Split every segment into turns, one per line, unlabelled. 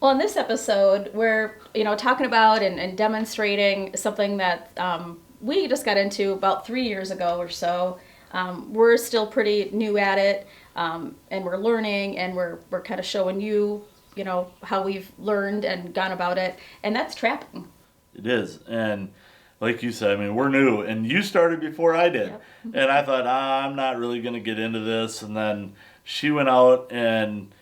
Well, in this episode, we're talking about and demonstrating something that we just got into about 3 years ago or so. We're still pretty new at it, and we're learning, and we're kind of showing you, how we've learned and gone about it, and that's trapping.
It is. And like you said, I mean, we're new, and you started before I did.
Yep.
And I thought, I'm not really going to get into this. And then she went out and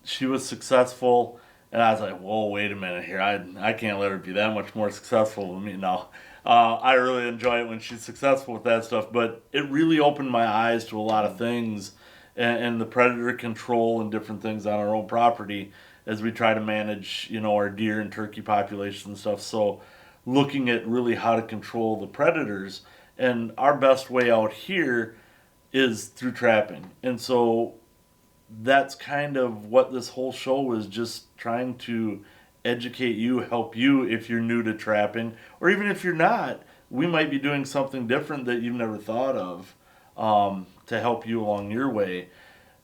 she was successful. And I was like, whoa, wait a minute here. I can't let her be that much more successful than me now. I really enjoy it when she's successful with that stuff. But it really opened my eyes to a lot of things and the predator control and different things on our own property as we try to manage, our deer and turkey population and stuff. So looking at really how to control the predators, and our best way out here is through trapping. And so that's kind of what this whole show is, just trying to educate you, help you if you're new to trapping, or even if you're not, we might be doing something different that you've never thought of, to help you along your way.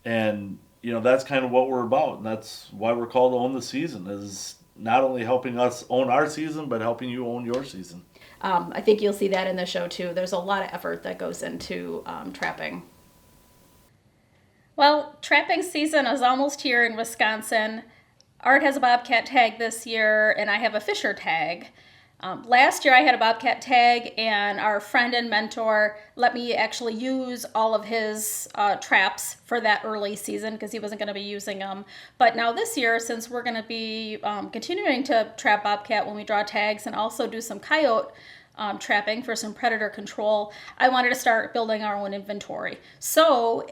And that's kind of what we're about, and that's why we're called Own the Season, is not only helping us own our season, but helping you own your season.
I think you'll see that in the show too. There's a lot of effort that goes into trapping. Well, trapping season is almost here in Wisconsin. Art has a bobcat tag this year, and I have a Fisher tag. Last year I had a bobcat tag, and our friend and mentor let me actually use all of his traps for that early season because he wasn't going to be using them. But now this year, since we're going to be continuing to trap bobcat when we draw tags and also do some coyote trapping for some predator control, I wanted to start building our own inventory. So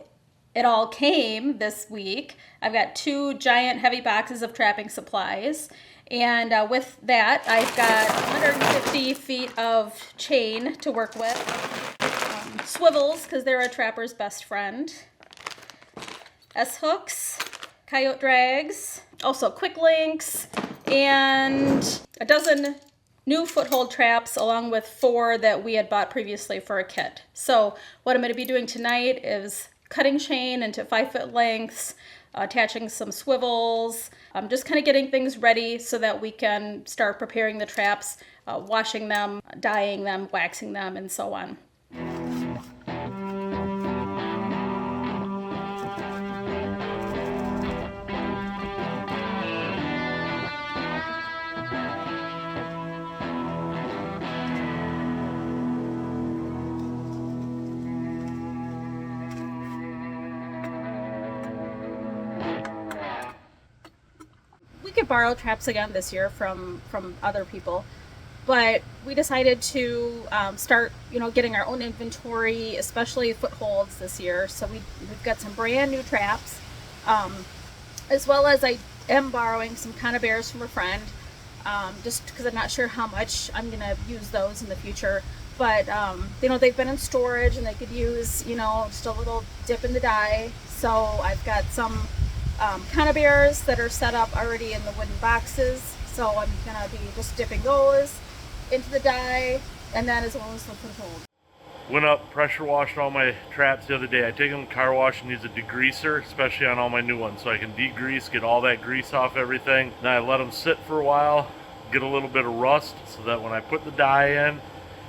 it all came this week. I've got 2 giant heavy boxes of trapping supplies. And with that, I've got 150 feet of chain to work with. Swivels, because they're a trapper's best friend. S-hooks, coyote drags, also quick links, and a dozen new foothold traps along with 4 that we had bought previously for a kit. So what I'm going to be doing tonight is cutting chain into 5-foot lengths, attaching some swivels, just kind of getting things ready so that we can start preparing the traps, washing them, dyeing them, waxing them, and so on. Could borrow traps again this year from other people, but we decided to start getting our own inventory, especially footholds this year. So we've got some brand new traps, as well as I am borrowing some conibears from a friend, just because I'm not sure how much I'm gonna use those in the future. But they've been in storage and they could use just a little dip in the dye. So I've got some conibears that are set up already in the wooden boxes, so I'm gonna be just dipping those into the dye, and then as well as the foothold.
Went up, pressure washed all my traps the other day. I take them to the car wash and use a degreaser, especially on all my new ones, so I can degrease, get all that grease off everything. Then I let them sit for a while, get a little bit of rust, so that when I put the dye in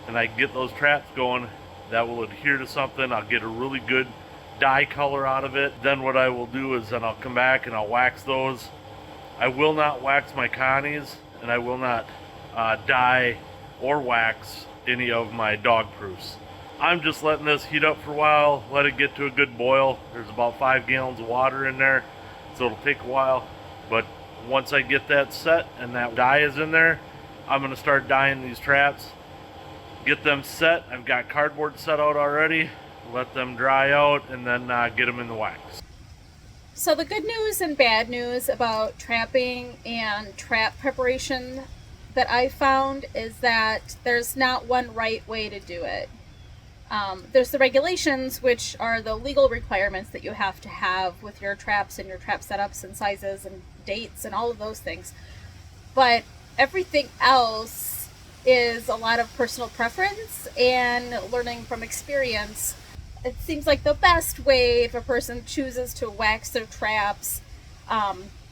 and I get those traps going, that will adhere to something. I'll get a really good dye color out of it. Then what I will do is then I'll come back and I'll wax those. I will not wax my connies, and I will not dye or wax any of my dog proofs. I'm just letting this heat up for a while, let it get to a good boil. There's about 5 gallons of water in there, so it'll take a while. But once I get that set and that dye is in there, I'm going to start dyeing these traps, get them set. I've got cardboard set out already. Let them dry out, and then get them in the wax.
So the good news and bad news about trapping and trap preparation that I found is that there's not one right way to do it. There's the regulations, which are the legal requirements that you have to have with your traps and your trap setups and sizes and dates and all of those things. But everything else is a lot of personal preference and learning from experience. It seems like the best way if a person chooses to wax their traps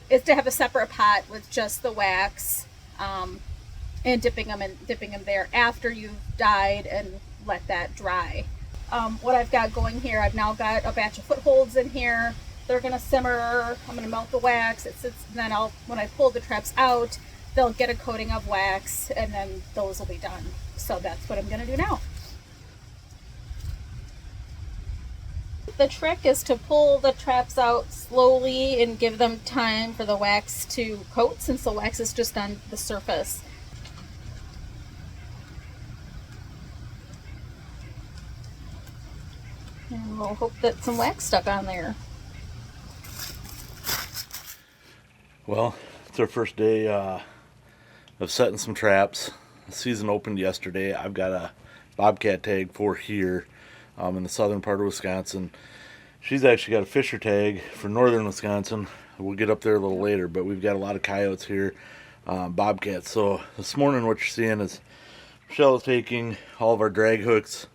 is to have a separate pot with just the wax, and dipping them there after you've dyed and let that dry. What I've got going here, I've now got a batch of footholds in here. They're gonna simmer. I'm gonna melt the wax. It sits. Then when I pull the traps out, they'll get a coating of wax, and then those will be done. So that's what I'm gonna do now. The trick is to pull the traps out slowly and give them time for the wax to coat, since the wax is just on the surface. And we'll hope that some wax stuck on there.
Well, it's our first day of setting some traps. The season opened yesterday. I've got a bobcat tag for here in the southern part of Wisconsin. She's actually got a Fisher tag for northern Wisconsin. We'll get up there a little later, but we've got a lot of coyotes here, bobcats. So this morning what you're seeing is Michelle is taking all of our drag hooks.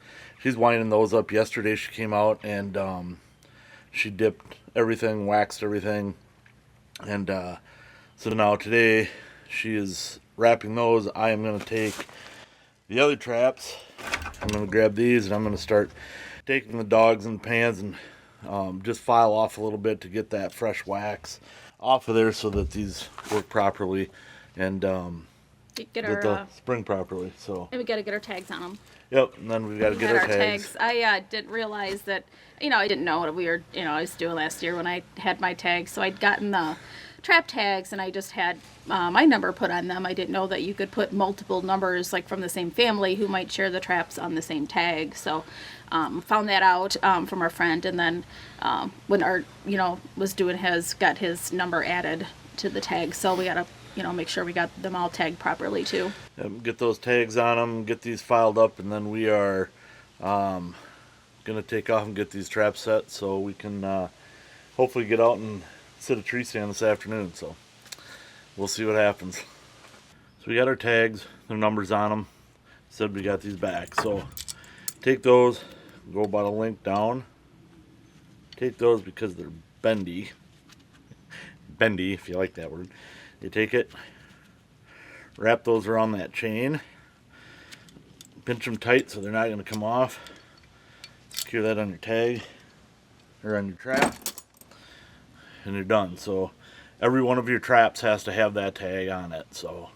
She's winding those up. Yesterday she came out and she dipped everything, waxed everything. And so now today she is wrapping those. I am going to take the other traps. I'm going to grab these and I'm going to start taking the dogs and pans and just file off a little bit to get that fresh wax off of there so that these work properly and
Get
the spring properly. So
and we got to get our tags on them.
Yep, and then we've got to get our tags.
I didn't realize that, I didn't know what we were, I was doing last year when I had my tags. So I'd gotten the trap tags and I just had my number put on them. I didn't know that you could put multiple numbers, like from the same family, who might share the traps on the same tag. So found that out from our friend, and then when Art, was doing got his number added to the tag. So we got to make sure we got them all tagged properly too.
Get those tags on them, get these filed up, and then we are going to take off and get these traps set so we can hopefully get out and sit a tree stand this afternoon. So we'll see what happens. So we got our tags, their numbers on them. Said we got these back. So take those, go about a length down. Take those because they're bendy. Bendy, if you like that word. You take it, wrap those around that chain, pinch them tight so they're not going to come off. Secure that on your tag or on your trap, and you're done. So every one of your traps has to have that tag on it. So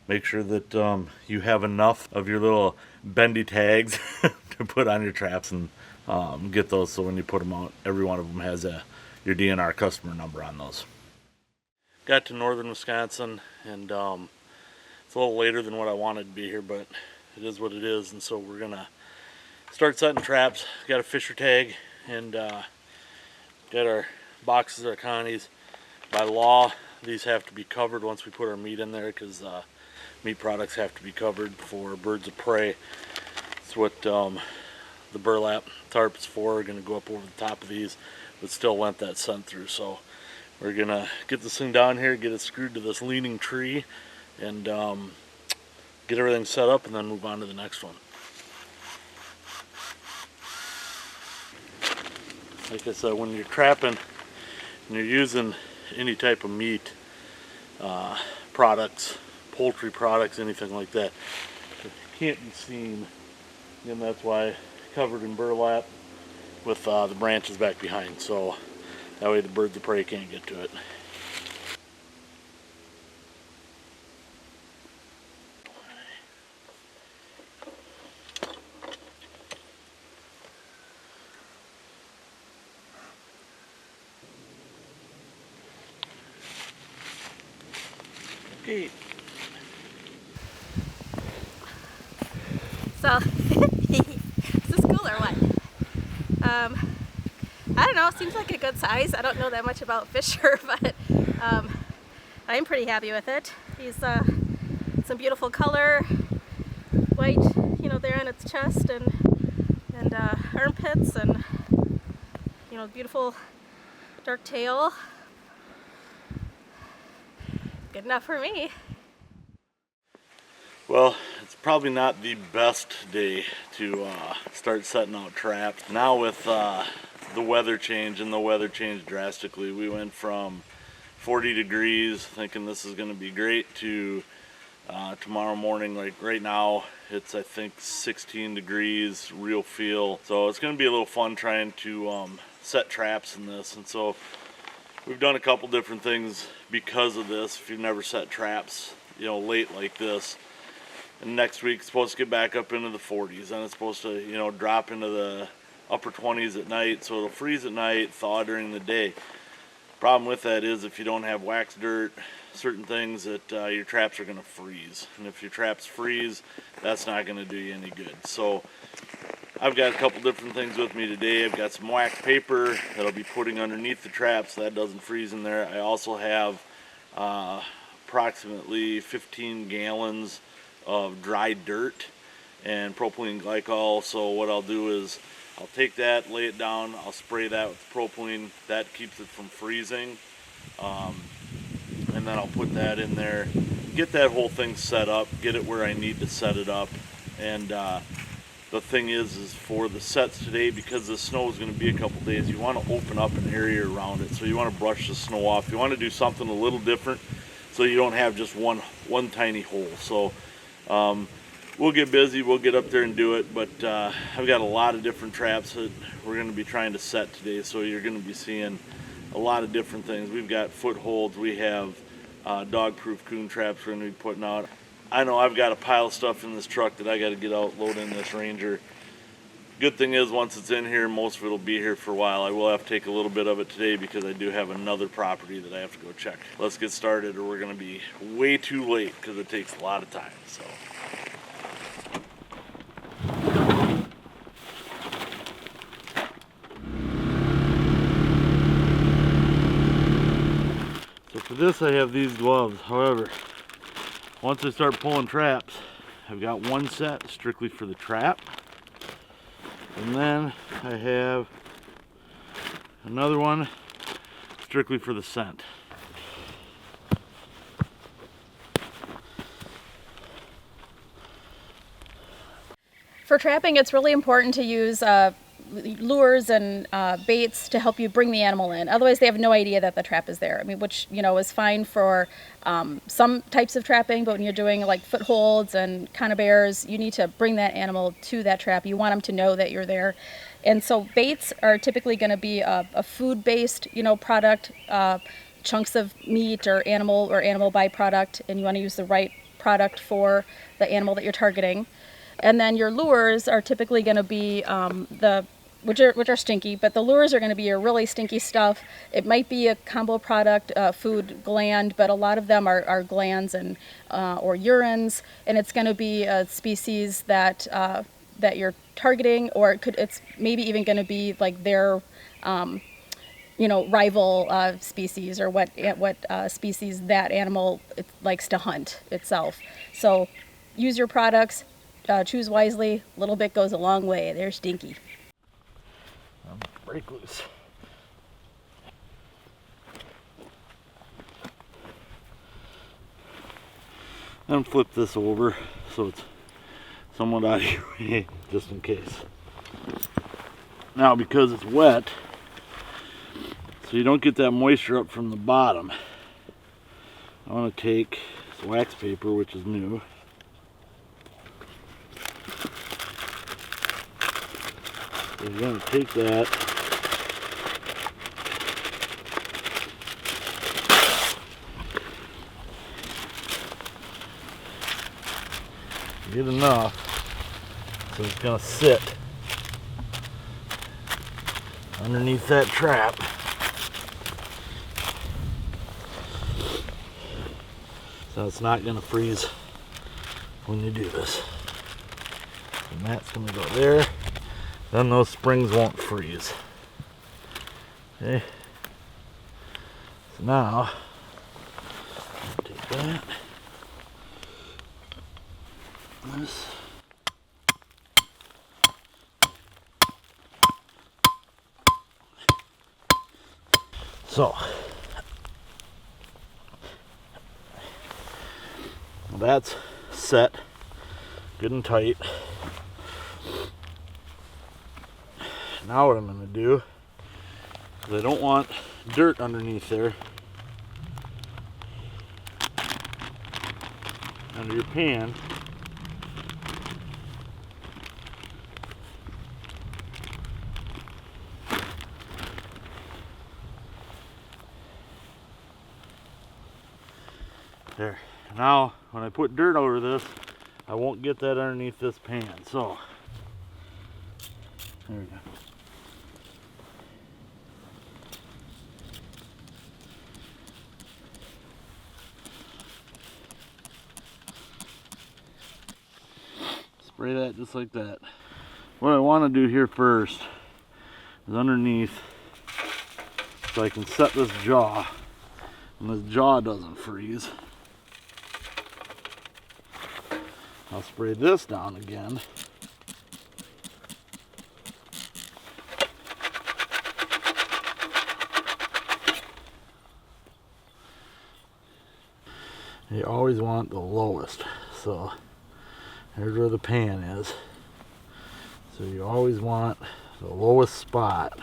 make sure that you have enough of your little bendy tags to put on your traps and get those so when you put them out, every one of them has your DNR customer number on those. Got to northern Wisconsin, and it's a little later than what I wanted to be here, but it is what it is. And so we're gonna start setting traps. Got a Fisher tag and got our boxes, our Connies. By law, these have to be covered once we put our meat in there, because meat products have to be covered for birds of prey. That's what the burlap tarp is for. We're gonna go up over the top of these, but still let that scent through. So we're gonna get this thing down here, get it screwed to this leaning tree, and get everything set up, and then move on to the next one. Like I said, when you're trapping and you're using any type of meat products, poultry products, anything like that, it can't be seen, and that's why covered in burlap with the branches back behind. So that way the birds of prey can't get to it. Okay.
So, is this cool or what? I don't know, it seems like a good size. I don't know that much about Fisher, but I'm pretty happy with it. He's some beautiful color, white, there on its chest and armpits, and beautiful dark tail. Good enough for me.
Well, it's probably not the best day to start setting out traps. Now with the weather change, and the weather changed drastically, we went from 40 degrees, thinking this is going to be great, to tomorrow morning. Like right now it's I think 16 degrees, real feel. So it's going to be a little fun trying to set traps in this. And so we've done a couple different things because of this. If you've never set traps, you know, late like this, and next week it's supposed to get back up into the 40s, and it's supposed to, you know, drop into the upper 20s at night, so it'll freeze at night, thaw during the day. Problem with that is if you don't have wax dirt, certain things that your traps are going to freeze, and if your traps freeze, that's not going to do you any good. So I've got a couple different things with me today. I've got some wax paper that I'll be putting underneath the traps so that doesn't freeze in there. I also have approximately 15 gallons of dry dirt and propylene glycol. So what I'll do is I'll take that, lay it down, I'll spray that with propylene. That keeps it from freezing. And then I'll put that in there, get that whole thing set up, get it where I need to set it up. And the thing is for the sets today, because the snow is going to be a couple days, you want to open up an area around it. So you want to brush the snow off. You want to do something a little different so you don't have just one tiny hole. So we'll get busy, we'll get up there and do it, but I've got a lot of different traps that we're going to be trying to set today, so you're going to be seeing a lot of different things. We've got footholds, we have dog-proof coon traps we're going to be putting out. I know I've got a pile of stuff in this truck that I got to get out, load in this Ranger. Good thing is once it's in here, most of it will be here for a while. I will have to take a little bit of it today because I do have another property that I have to go check. Let's get started or we're going to be way too late because it takes a lot of time. So for this I have these gloves. However, once I start pulling traps, I've got one set strictly for the trap, and then I have another one strictly for the scent.
For trapping, it's really important to use lures and baits to help you bring the animal in. Otherwise, they have no idea that the trap is there. I mean, which, you know, is fine for some types of trapping, but when you're doing like footholds and conibears, you need to bring that animal to that trap. You want them to know that you're there. And so baits are typically going to be a food-based, you know, product, chunks of meat or animal byproduct, and you want to use the right product for the animal that you're targeting. And then your lures are typically going to be which are stinky, but the lures are going to be your really stinky stuff. It might be a combo product, food gland, but a lot of them are glands and or urines, and it's going to be a species that you're targeting, or it's maybe even going to be like their you know, rival species, or what species that animal likes to hunt itself. So use your products. Choose wisely. A little bit goes a long way. They're stinky.
Break loose. And flip this over so it's somewhat out of your way, just in case. Now, because it's wet, so you don't get that moisture up from the bottom, I want to take this wax paper, which is new. You're going to take that, get enough so it's going to sit underneath that trap. So it's not going to freeze when you do this. And that's going to go there. Then those springs won't freeze. Okay. So now, take that. This. So, that's set good and tight. Now what I'm going to do, because I don't want dirt underneath there, under your pan. There. Now, when I put dirt over this, I won't get that underneath this pan. So, there we go. Spray that just like that. What I want to do here first is underneath, so I can set this jaw and this jaw doesn't freeze. I'll spray this down again. You always want the lowest, so here's where the pan is. So you always want the lowest spot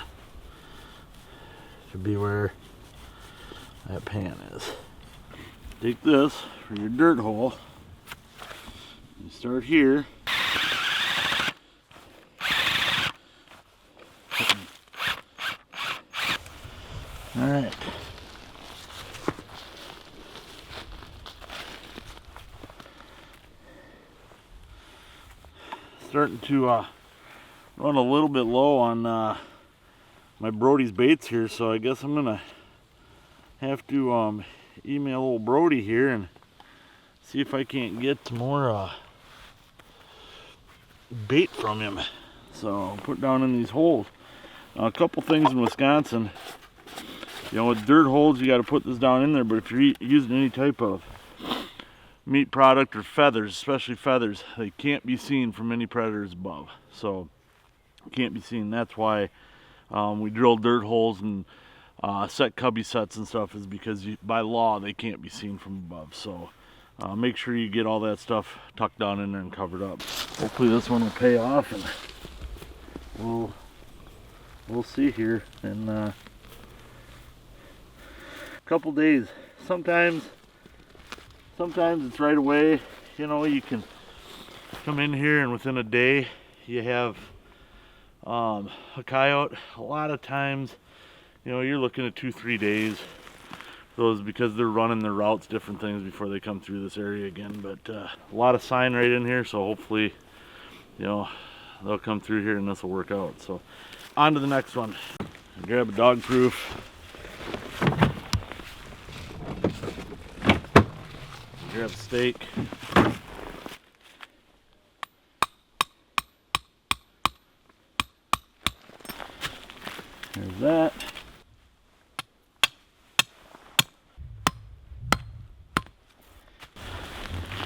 to be where that pan is. Take this for your dirt hole. You start here. All right. Starting to run a little bit low on my Brody's baits here, so I guess I'm gonna have to email old Brody here and see if I can't get some more bait from him. So I'll put down in these holes. A couple things in Wisconsin, you know, with dirt holes you got to put this down in there, but if you're using any type of meat product or feathers, especially feathers, they can't be seen from any predators above. So can't be seen. That's why we drill dirt holes and set cubby sets and stuff, is because by law they can't be seen from above. So make sure you get all that stuff tucked down in there and covered up. Hopefully this one will pay off, and we'll see here in a couple days. Sometimes it's right away. You know, you can come in here and within a day you have a coyote. A lot of times, you know, you're looking at 2-3 days. Those because they're running their routes, different things before they come through this area again. But a lot of sign right in here, so hopefully, you know, they'll come through here and this will work out. So on to the next one. Grab a dog proof. Grab a stake. There's that.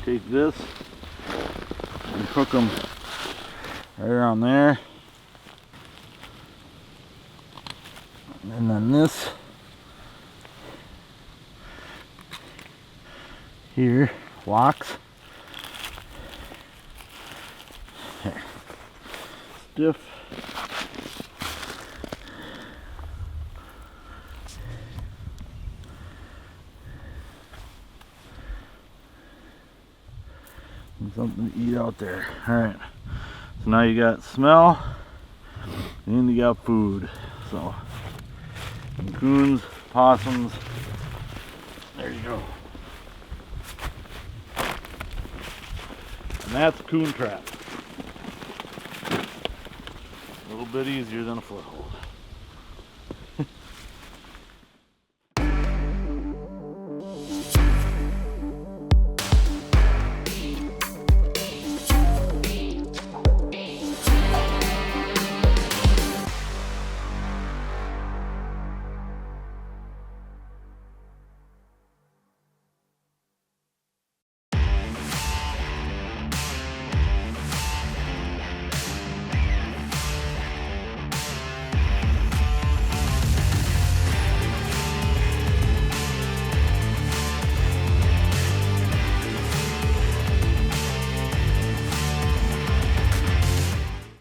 Take this and hook them right around there. And then this here locks. There. Stiff. Something to eat out there. Alright, so now you got smell and you got food. So coons, possums, there you go. And that's a coon trap. A little bit easier than a foothold.